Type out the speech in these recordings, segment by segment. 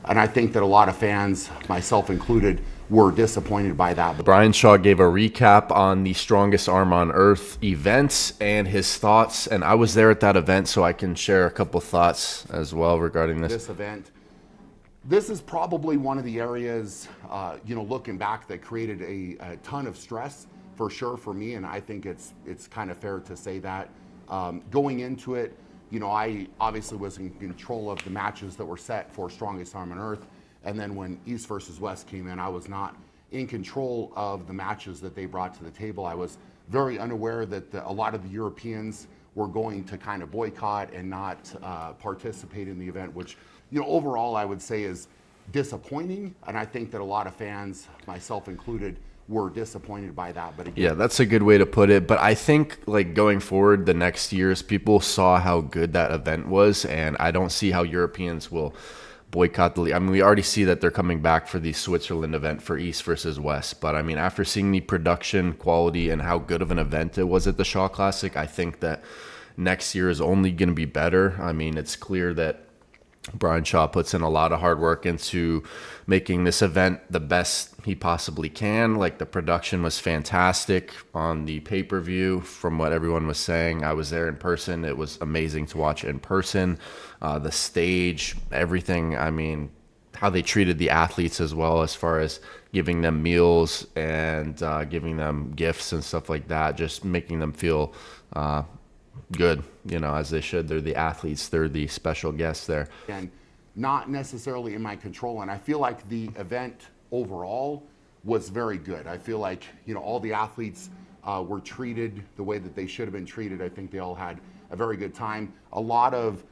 And I think that a lot of fans, myself included, were disappointed by that. Brian Shaw gave a recap on the Strongest Arm on Earth events and his thoughts, and I was there at that event, so I can share a couple thoughts as well regarding This event, this is probably one of the areas, looking back, that created a ton of stress for sure for me, and I think it's kind of fair to say that. Going into it, I obviously was in control of the matches that were set for Strongest Arm on Earth. And then when East versus West came in, I was not in control of the matches that they brought to the table. I was very unaware that a lot of the Europeans were going to kind of boycott and not participate in the event, which, overall I would say is disappointing. And I think that a lot of fans, myself included, were disappointed by that. But again, yeah, that's a good way to put it. But I think going forward the next years, people saw how good that event was, and I don't see how Europeans will boycott the league. I mean, we already see that they're coming back for the Switzerland event for East versus West. But I mean, after seeing the production quality and how good of an event it was at the Shaw Classic, I think that next year is only going to be better. I mean, it's clear that Brian Shaw puts in a lot of hard work into making this event the best he possibly can. The production was fantastic on the pay-per-view from what everyone was saying. I was there in person. It was amazing to watch in person. The stage, everything. I mean, how they treated the athletes as well, as far as giving them meals and giving them gifts and stuff like that, just making them feel good, as they should. They're the athletes, they're the special guests there. And not necessarily in my control. And I feel like the event overall was very good. I feel like, all the athletes were treated the way that they should have been treated. I think they all had a very good time. A lot of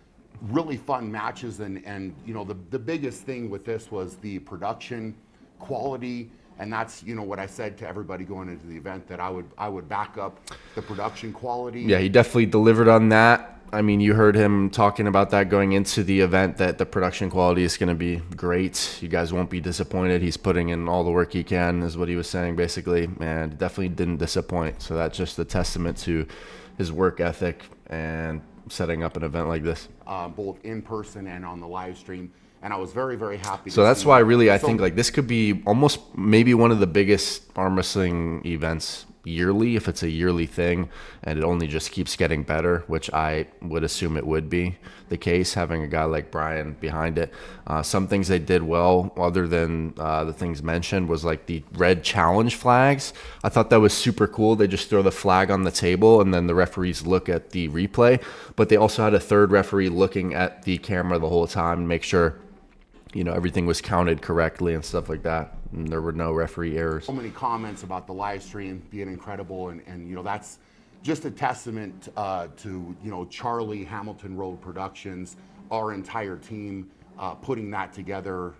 really fun matches. And the biggest thing with this was the production quality. And that's, what I said to everybody going into the event, that I would back up the production quality. Yeah, he definitely delivered on that. I mean, you heard him talking about that going into the event, that the production quality is going to be great. You guys won't be disappointed. He's putting in all the work he can, is what he was saying, basically. And definitely didn't disappoint. So that's just a testament to his work ethic and setting up an event like this. Both in person and on the live stream. And I was very, very happy. So that's why I think this could be almost maybe one of the biggest arm wrestling events yearly, if it's a yearly thing, and it only just keeps getting better, which I would assume it would be the case, having a guy like Brian behind it. Some things they did well, other than the things mentioned, was the red challenge flags. I thought that was super cool. They just throw the flag on the table and then the referees look at the replay, but they also had a third referee looking at the camera the whole time to make sure everything was counted correctly and stuff like that. And there were no referee errors. So many comments about the live stream being incredible. And that's just a testament to, Charlie, Hamilton Road Productions, our entire team, putting that together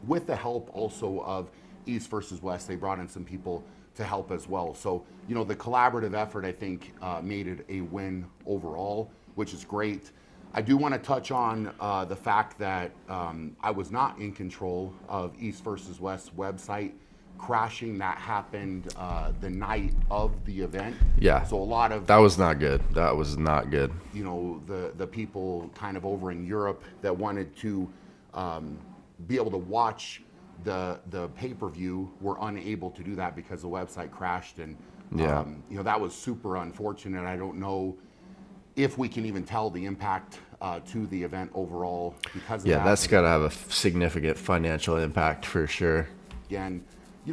with the help also of East versus West. They brought in some people to help as well. So, the collaborative effort, I think, made it a win overall, which is great. I do want to touch on the fact that I was not in control of East versus West website crashing. That happened the night of the event. Yeah. So a lot of that was not good. That was not good. The people kind of over in Europe that wanted to be able to watch the pay-per-view were unable to do that because the website crashed, and that was super unfortunate. I don't know if we can even tell the impact to the event overall because of that. Yeah, that's got to have a significant financial impact for sure. Again,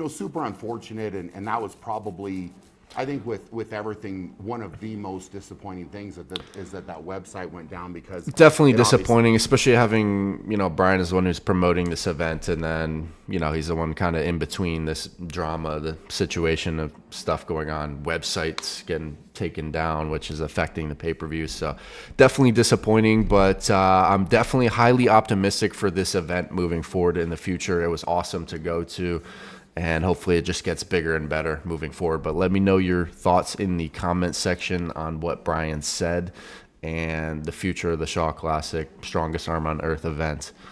super unfortunate, and that was probably, I think, with everything, one of the most disappointing things is that website went down, because definitely disappointing, especially having Brian is the one who's promoting this event, and then he's the one kind of in between this drama, the situation of stuff going on, websites getting taken down, which is affecting the pay-per-view. So definitely disappointing, but I'm definitely highly optimistic for this event moving forward in the future. It was awesome to go to, and hopefully it just gets bigger and better moving forward. But let me know your thoughts in the comment section on what Brian said and the future of the Shaw Classic Strongest Arm on Earth event.